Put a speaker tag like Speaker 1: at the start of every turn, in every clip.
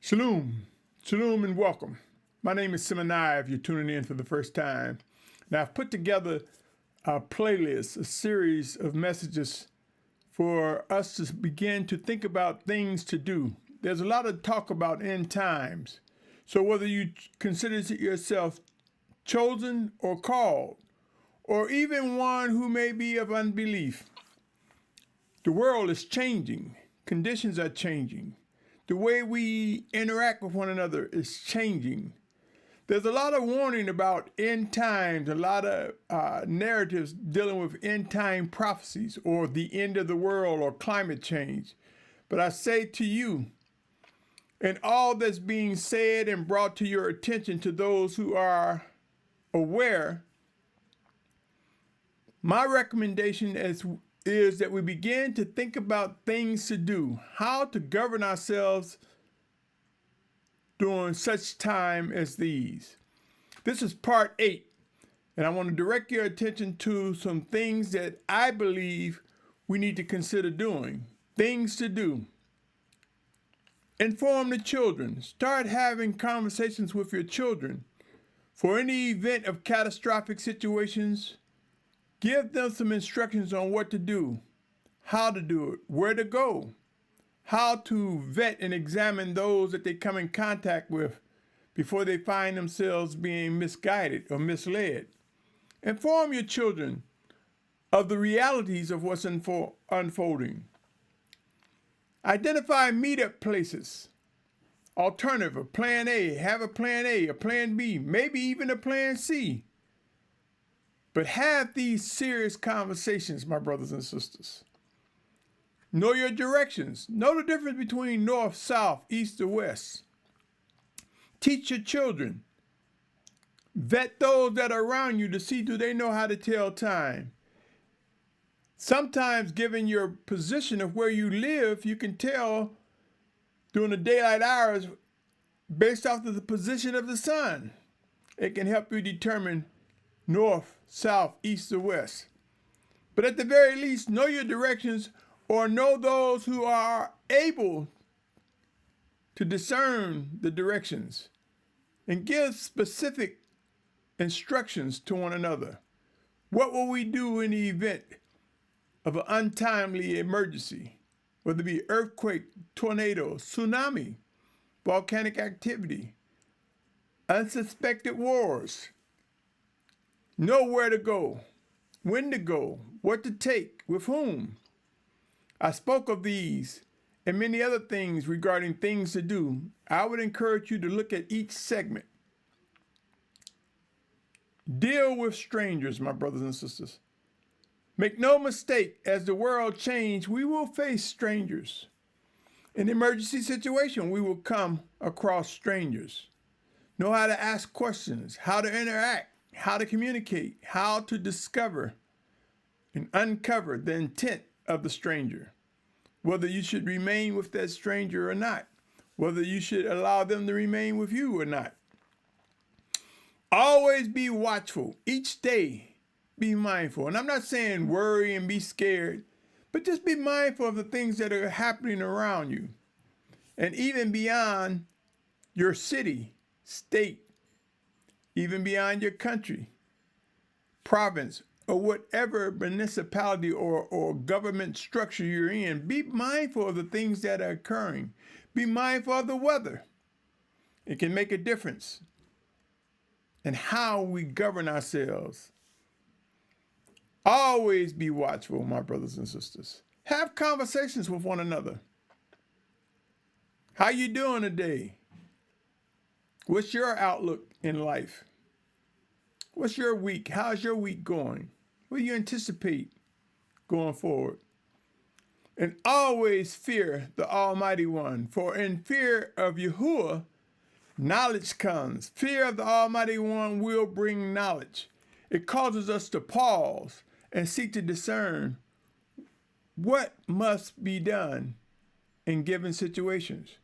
Speaker 1: Shalom, shalom and welcome. My name is Symmanayah if you're tuning in for the first time. Now I've put together a playlist, a series of messages for us to begin to think about things to do. There's a lot of talk about end times. So whether you consider yourself chosen or called, or even one who may be of unbelief, the world is changing. Conditions are changing. The way we interact with one another is changing. There's a lot of warning about end times, a lot of narratives dealing with end time prophecies or the end of the world or climate change. But I say to you, and all that's being said and brought to your attention to those who are aware, my recommendation is that we begin to think about things to do, how to govern ourselves during such time as these. This is part 8, and I want to direct your attention to some things that I believe we need to consider doing. Things to do. Inform the children. Start having conversations with your children. For any event of catastrophic situations, give them some instructions on what to do, how to do it, where to go, how to vet and examine those that they come in contact with before they find themselves being misguided or misled. Inform your children of the realities of what's unfolding. Identify meetup places. Alternative, a plan A, have a plan A, a plan B, maybe even a plan C. But have these serious conversations, my brothers and sisters. Know your directions. Know the difference between north, south, east, or west. Teach your children. Vet those that are around you to see, do they know how to tell time? Sometimes, given your position of where you live, you can tell during the daylight hours based off of the position of the sun. It can help you determine north, south, east, or west. But at the very least, know your directions or know those who are able to discern the directions and give specific instructions to one another. What will we do in the event of an untimely emergency, whether it be earthquake, tornado, tsunami, volcanic activity, unsuspected wars? Know where to go, when to go, what to take, with whom. I spoke of these and many other things regarding things to do. I would encourage you to look at each segment. Deal with strangers, my brothers and sisters. Make no mistake, as the world changes, we will face strangers. In emergency situation, we will come across strangers. Know how to ask questions, how to interact, how to communicate, how to discover and uncover the intent of the stranger, whether you should remain with that stranger or not, whether you should allow them to remain with you or not. Always be watchful. Each day, be mindful. And I'm not saying worry and be scared, but just be mindful of the things that are happening around you and even beyond your city, state, even beyond your country, province, or whatever municipality or government structure you're in. Be mindful of the things that are occurring. Be mindful of the weather. It can make a difference in how we govern ourselves. Always be watchful, my brothers and sisters. Have conversations with one another. How you doing today? What's your outlook in life? What's your week? How's your week going? What do you anticipate going forward? And always fear the Almighty One, for in fear of Yahuah, knowledge comes. Fear of the Almighty One will bring knowledge. It causes us to pause and seek to discern what must be done in given situations.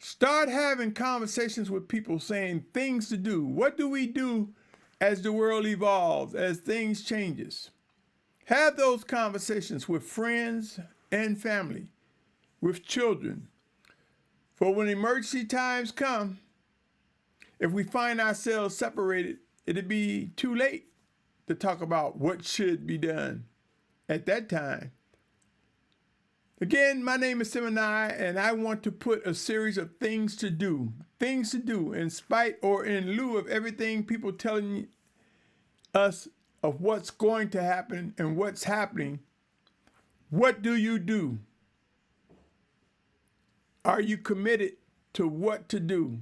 Speaker 1: Start having conversations with people saying things to do. What do we do as the world evolves, as things changes? Have those conversations with friends and family, with children. For when emergency times come, if we find ourselves separated, it'd be too late to talk about what should be done at that time. Again, my name is Symmanayah, and I want to put a series of things to do in spite or in lieu of everything people telling us of what's going to happen and what's happening. What do you do? Are you committed to what to do?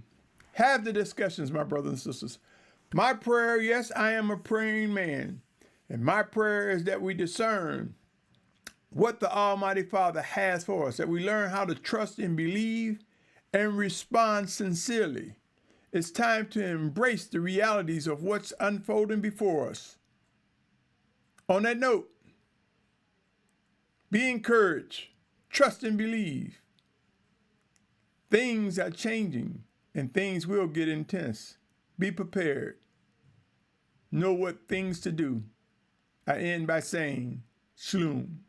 Speaker 1: Have the discussions, my brothers and sisters. My prayer, yes, I am a praying man, and my prayer is that we discern what the Almighty Father has for us, that we learn how to trust and believe and respond sincerely. It's time to embrace the realities of what's unfolding before us. On that note, be encouraged, trust and believe. Things are changing and things will get intense. Be prepared. Know what things to do. I end by saying, Shalom.